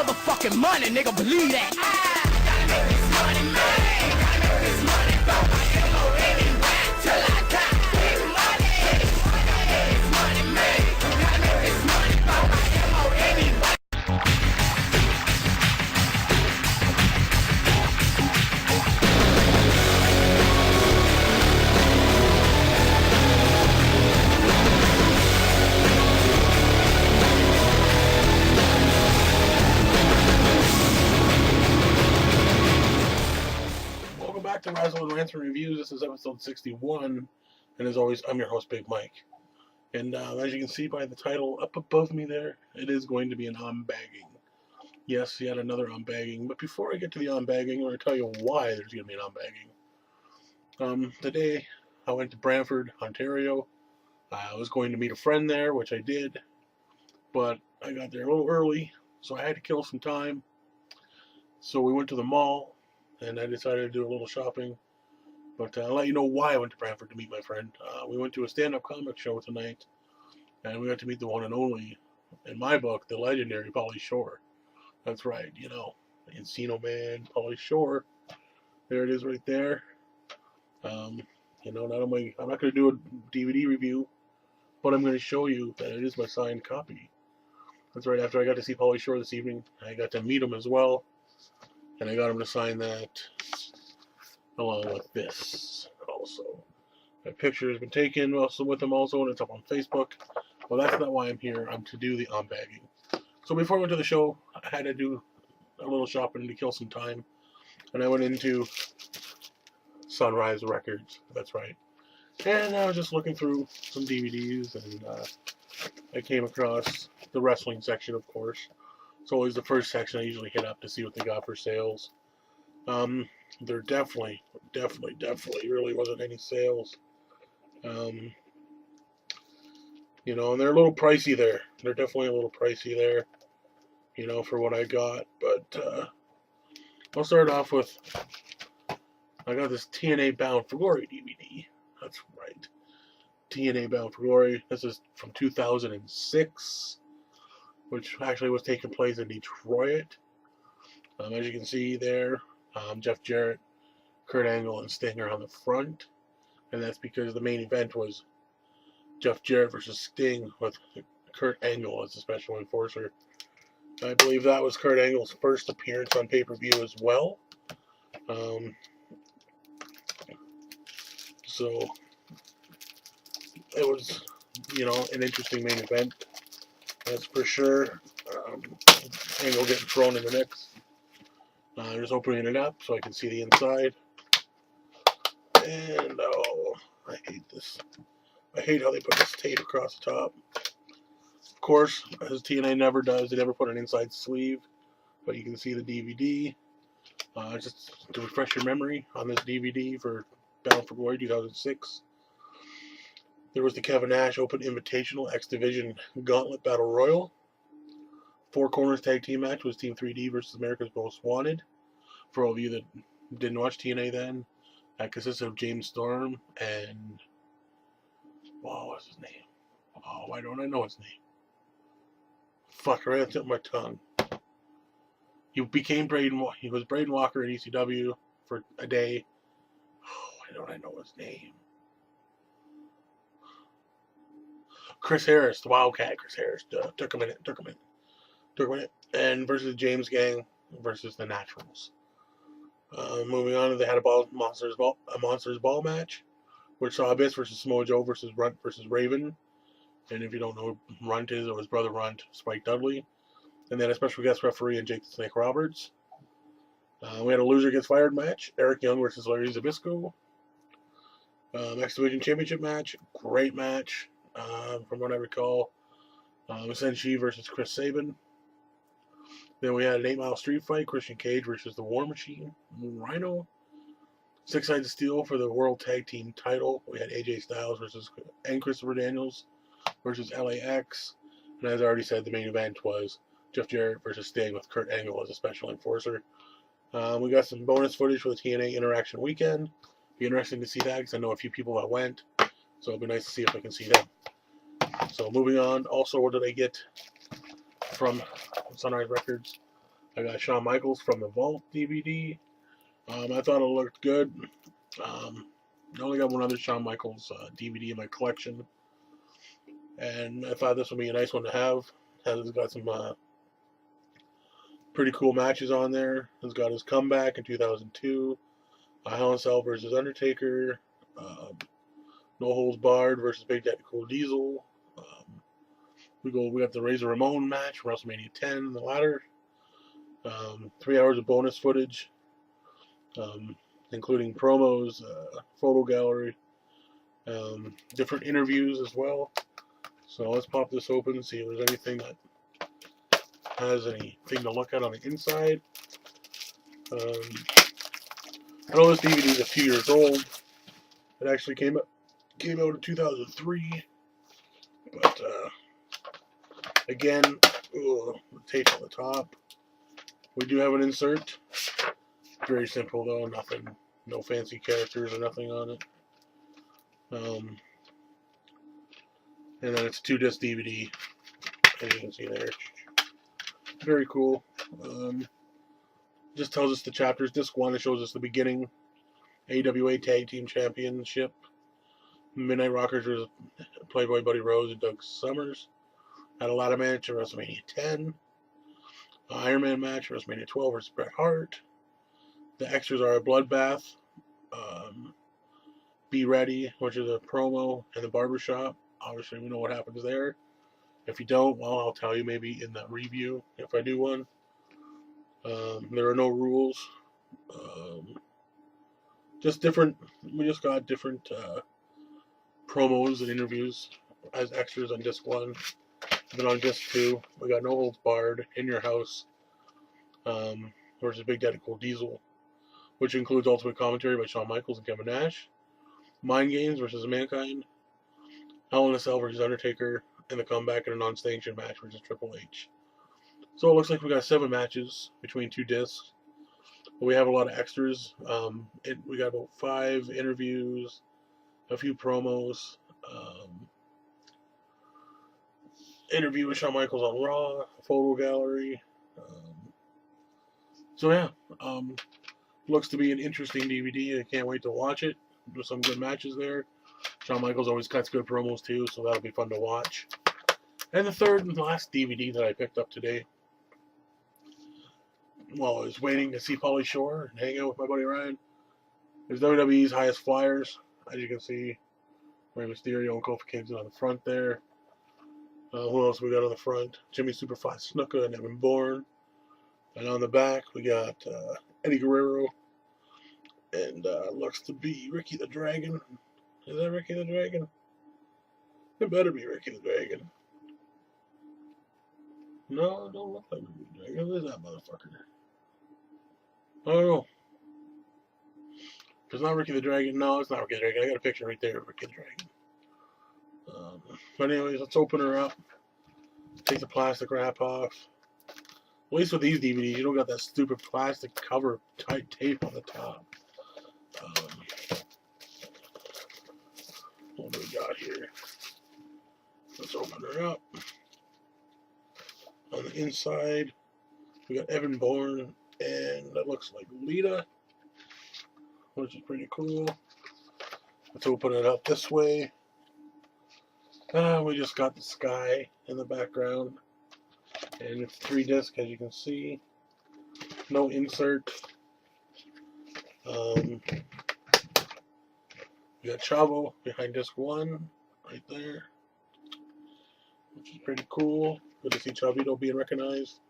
motherfucking money, nigga, believe that. Gotta make this money, man. Gotta make this money, bought my ammo anywhere till I die. Big money, this money, man. Gotta make this money, bought my ammo anywhere. To Wrestle and Rants and Reviews. This is episode 61, and as always, I'm your host, Big Mike. And as you can see by the title up above me there, it is going to be an unbagging. Yes, yet another unbagging. But before I get to the unbagging, I'm going to tell you why there's going to be an unbagging. Today, I went to Brantford, Ontario. I was going to meet a friend there, which I did, but I got there a little early, so I had to kill some time. So we went to the mall, and I decided to do a little shopping. But I'll let you know why I went to Brantford to meet my friend. We went to a stand-up comic show tonight, and we got to meet the one and only, in my book, the legendary Pauly Shore. That's right, you know, Encino Man, Pauly Shore. There it is right there. You know, not only, I'm not going to do a DVD review, but I'm going to show you that it is my signed copy. That's right, after I got to see Pauly Shore this evening, I got to meet him as well. And I got him to sign that along with this also. My picture has been taken also with him also, and it's up on Facebook. Well, that's not why I'm here. I'm to do the unbagging. So before I went to the show, I had to do a little shopping to kill some time. And I went into Sunrise Records. That's right. And I was just looking through some DVDs, and I came across the wrestling section, of course. It's always the first section I usually hit up to see what they got for sales. There definitely really wasn't any sales. You know, and they're a little pricey there. They're definitely a little pricey there, you know, for what I got. But I'll start off with, I got this TNA Bound for Glory DVD. That's right. TNA Bound for Glory. This is from 2006. Which actually was taking place in Detroit. As you can see there, Jeff Jarrett, Kurt Angle, and Sting are on the front. And that's because the main event was Jeff Jarrett versus Sting with Kurt Angle as a special enforcer. I believe that was Kurt Angle's first appearance on pay-per-view as well. So it was, you know, an interesting main event. That's for sure. Angle getting thrown in the mix. Just opening it up so I can see the inside. And, oh, I hate this. I hate how they put this tape across the top. Of course, as TNA never does, they never put an inside sleeve. But you can see the DVD. Just to refresh your memory on this DVD for Bound for Glory 2006. There was the Kevin Nash Open Invitational X Division Gauntlet Battle Royal. Four Corners Tag Team match was Team 3D versus America's Most Wanted. For all of you that didn't watch TNA then, that consisted of James Storm and, wow, what's his name? Oh, why don't I know his name? Fuck, right on the tip of my tongue. He became he was Braden Walker in ECW for a day. Oh, why don't I know his name? Chris Harris, the Wildcat, Chris Harris. Took a minute. And versus James Gang versus the Naturals. Moving on, they had a Monsters Ball match, which saw Abyss versus Samoa Joe versus Runt versus Raven. And if you don't know who Runt is, or his brother Runt, Spike Dudley. And then a special guest referee in Jake the Snake Roberts. We had a loser gets fired match, Eric Young versus Larry Zbyszko. X Division Championship match, great match. From what I recall, Senshi versus Chris Sabin. Then we had an 8-mile street fight, Christian Cage versus the War Machine, Rhino. 6 Sides of Steel for the World Tag Team title. We had AJ Styles and Christopher Daniels versus LAX. And as I already said, the main event was Jeff Jarrett versus Sting with Kurt Angle as a special enforcer. We got some bonus footage for the TNA Interaction Weekend. Be interesting to see that because I know a few people that went. So it'll be nice to see if I can see them. So moving on. Also, what did I get from Sunrise Records? I got Shawn Michaels from the Vault DVD. I thought it looked good. I only got one other Shawn Michaels DVD in my collection, and I thought this would be a nice one to have. It's got some pretty cool matches on there. It's got his comeback in 2002, Hell in a Cell versus Undertaker, No Holds Barred versus Big Daddy Cool Diesel. We got the Razor Ramon match from WrestleMania 10, the ladder. 3 hours of bonus footage, including promos, photo gallery, different interviews as well. So let's pop this open and see if there's anything that has anything to look at on the inside. I know this DVD is a few years old. It actually came out in 2003, but again, the tape on the top. We do have an insert. Very simple though, nothing, no fancy characters or nothing on it. And then it's a 2-disc DVD, as you can see there. Very cool. Just tells us the chapters. Disc 1, it shows us the beginning. AWA Tag Team Championship. Midnight Rockers was Playboy Buddy Rose and Doug Summers. Had a ladder match at WrestleMania 10. Iron Man match at WrestleMania 12 versus Bret Hart. The extras are a bloodbath. Be Ready, which is a promo, and the barbershop. Obviously, we know what happens there. If you don't, well, I'll tell you maybe in the review if I do one. There are no rules. Just different. We just got different promos and interviews as extras on disc 1. And then on disc 2, we got No Holds Barred, In Your House, versus Big Daddy Cool Diesel, which includes ultimate commentary by Shawn Michaels and Kevin Nash. Mind Games versus Mankind. Hell in a Cell versus Undertaker, and the comeback in a non-sanctioned match versus Triple H. So it looks like we got 7 matches between 2 discs. But we have a lot of extras. We got about 5 interviews, a few promos, interview with Shawn Michaels on Raw, a photo gallery. So yeah, looks to be an interesting DVD. I can't wait to watch it. There's some good matches there. Shawn Michaels always cuts good promos too, so that'll be fun to watch. And the third and last DVD that I picked up today, while I was waiting to see Pauly Shore and hang out with my buddy Ryan, is WWE's Highest Flyers. As you can see, Rey Mysterio and Kofi Kingston on the front there. Who else we got on the front? Jimmy Superfly Snuka and Evan Bourne. And on the back, we got Eddie Guerrero. And looks to be Ricky the Dragon. Is that Ricky the Dragon? It better be Ricky the Dragon. No, it don't look like Ricky the Dragon. Who is that motherfucker? I don't know. If it's not Ricky the Dragon, no, it's not Ricky the Dragon. I got a picture right there of Ricky the Dragon. But anyways, let's open her up. Take the plastic wrap off. At least with these DVDs, you don't got that stupid plastic cover tight tape on the top. What do we got here? Let's open her up. On the inside, we got Evan Bourne, and that looks like Lita, which is pretty cool. Let's open it up this way. We just got the sky in the background, and it's 3 disc, as you can see. No insert. We got Chavo behind disc 1, right there, which is pretty cool. Good to see Chavito being recognized.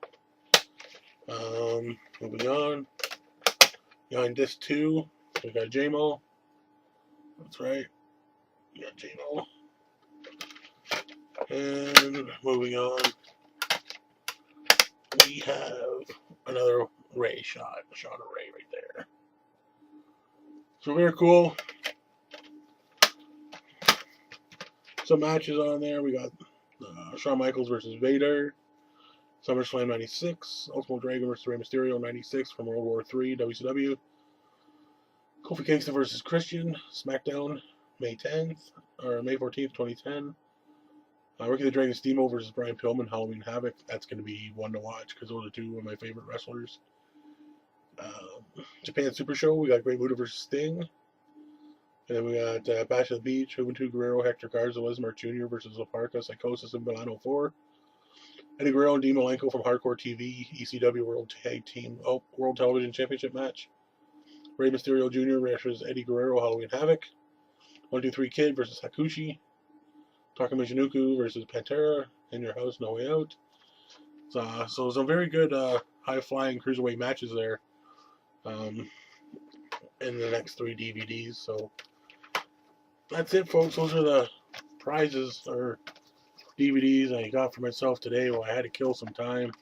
Moving on. Behind disc 2, we got J-Mo. That's right. We got J-Mo. And moving on, we have another Ray shot. A shot of Ray right there. So very cool. Some matches on there. We got Shawn Michaels versus Vader. SummerSlam 96. Ultimate Dragon versus Rey Mysterio 96 from World War III WCW. Kofi Kingston versus Christian. SmackDown May 10th. Or May 14th, 2010. Ricky the Dragon Steamboat versus Brian Pillman, Halloween Havoc. That's going to be one to watch because those are two of my favorite wrestlers. Japan Super Show, we got Great Muta versus Sting. And then we got Bash at the Beach, Juventud Guerrero, Hector Garza, Wesmart Jr. versus Laparca, Psychosis, and Milano 4. Eddie Guerrero and Dean Malenko from Hardcore TV, ECW World Tag Team, World Television Championship match. Rey Mysterio Jr. versus Eddie Guerrero, Halloween Havoc. 1-2-3 Kid versus Hakushi. Taka Michinoku versus Pantera. In Your House, No Way Out. So some very good high-flying cruiserweight matches there in the next 3 DVDs. So that's it, folks. Those are the prizes or DVDs I got for myself today while I had to kill some time.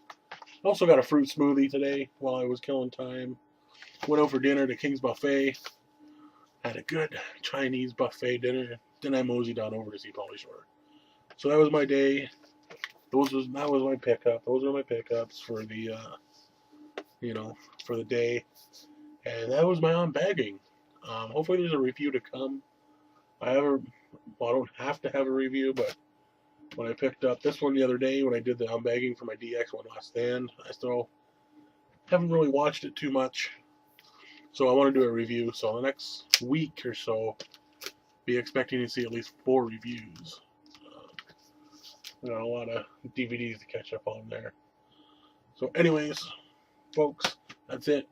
Also got a fruit smoothie today while I was killing time. Went out for dinner to King's Buffet. Had a good Chinese buffet dinner. Then I moseyed on over to see Pauly Shore. So that was my day. That was my pickup. Those are my pickups for the for the day. And that was my unbagging. Hopefully there's a review to come. I don't have to have a review, but when I picked up this one the other day, when I did the unbagging for my DX1 Last Stand, I still haven't really watched it too much. So I want to do a review. So the next week or so, be expecting to see at least 4 reviews. Got a lot of DVDs to catch up on there. So anyways, folks, that's it.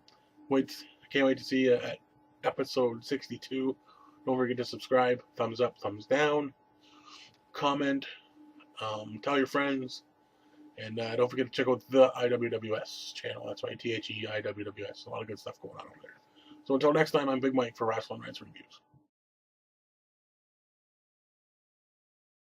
I can't wait to see you at episode 62. Don't forget to subscribe, thumbs up, thumbs down, comment, tell your friends, and don't forget to check out the IWWS channel. That's right, THE IWWS. A lot of good stuff going on over there. So until next time, I'm Big Mike for Wrestling Rants Reviews.